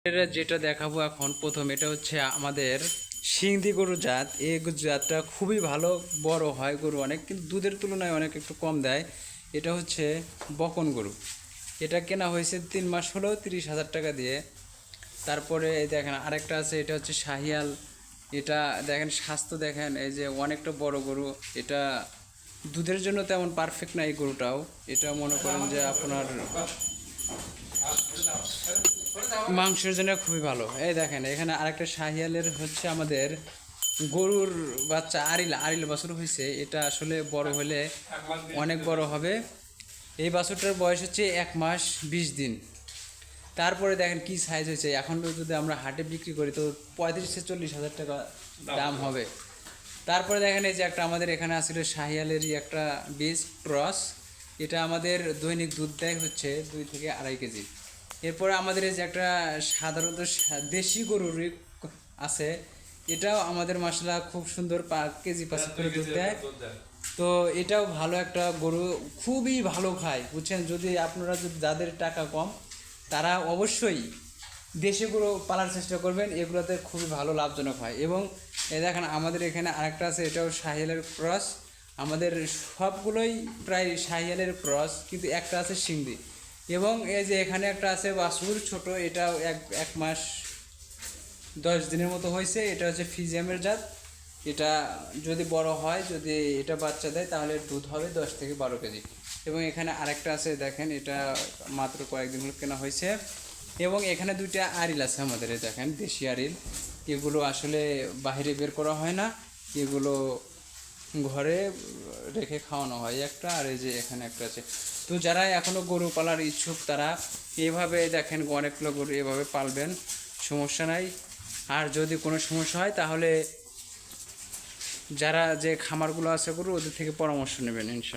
এটা যেটা দেখাবো এখন প্রথম, এটা হচ্ছে আমাদের সিন্ধি গরু জাত। এই জাতটা খুবই ভালো, বড় হয় গরু অনেক, কিন্তু দুধের তুলনায় অনেক একটু কম দেয়। এটা হচ্ছে বকন গরু। এটা কেনা হয়েছে 3 মাস হলো 30,000 টাকা দিয়ে। তারপরে এই দেখেন আরেকটা আছে, এটা হচ্ছে শাহিয়াল। এটা দেখেন স্বাস্থ্য দেখেন, এই যে অনেকটা বড় গরু। এটা দুধের জন্য তেমন পারফেক্ট না এই গরুটাও। এটা মনে করেন যে আপনার মাংসের জন্য খুবই ভালো। এই দেখেন এখানে আরেকটা শাহিয়ালের হচ্ছে আমাদের গরুর বাচ্চা আরিল আরিল বাছুর হয়েছে। এটা আসলে বড় হলে অনেক বড় হবে। এই বাছুরটার বয়স হচ্ছে 1 মাস 20 দিন। তারপরে দেখেন কি সাইজ হয়েছে। এখন যদি আমরা হাটে বিক্রি করি তো 35,000-40,000 টাকা দাম হবে। তারপরে দেখেন এই যে একটা আমাদের এখানে আসলে শাহিয়ালেরই একটা বীজ ক্রস। এটা আমাদের দৈনিক দুধ দেয় হচ্ছে 2 থেকে 2.5 কেজি। এরপরে আমাদের এই যে একটা সাধারণত দেশি গরুর আছে, এটাও আমাদের মাসাল্লাহ খুব সুন্দর কেজি 5 করে দুধ দেয়। তো এটাও ভালো একটা গরু, খুবই ভালো খায় বুঝছেন। যদি আপনারা যাদের টাকা কম তারা অবশ্যই দেশি গরু পালার চেষ্টা করবেন, এগুলোতে খুবই ভালো লাভজনক হয়। এবং এই দেখেন আমাদের এখানে আরেকটা আছে, এটাও শাহিয়ালের ক্রস। আমাদের সবগুলোই প্রায় শাহিয়ালের ক্রস, কিন্তু একটা আছে সিন্ধি। এবং এই যে এখানে একটা আছে বাছুর ছোট, এটাও এক মাস 10 দিনের মতো হয়েছে। এটা হচ্ছে ফিজিয়ামের জাত। এটা যদি বড় হয়, যদি এটা বাচ্চা দেয় তাহলে দুধ হবে 10 থেকে 12 কেজি। এবং এখানে আরেকটা আছে দেখেন, এটা মাত্র কয়েকদিন হলো কেনা হয়েছে। এবং এখানে 2টা আরিল আছে আমাদের, দেখেন দেশি আরিল। এগুলো আসলে বাইরে বের করা হয় না, এগুলো ঘরে রেখে খাওয়ানো হয় একটা। আর এই যে এখানে একটা আছে। তো যারা এখনও গরু পালার ইচ্ছুক তারা এভাবে দেখেন অনেকগুলো গরু এভাবে পালবেন, সমস্যা নাই। আর যদি কোনো সমস্যা হয় তাহলে যারা যে খামারগুলো আছে গরু ওদের থেকে পরামর্শ নেবেন ইনশাআল্লাহ।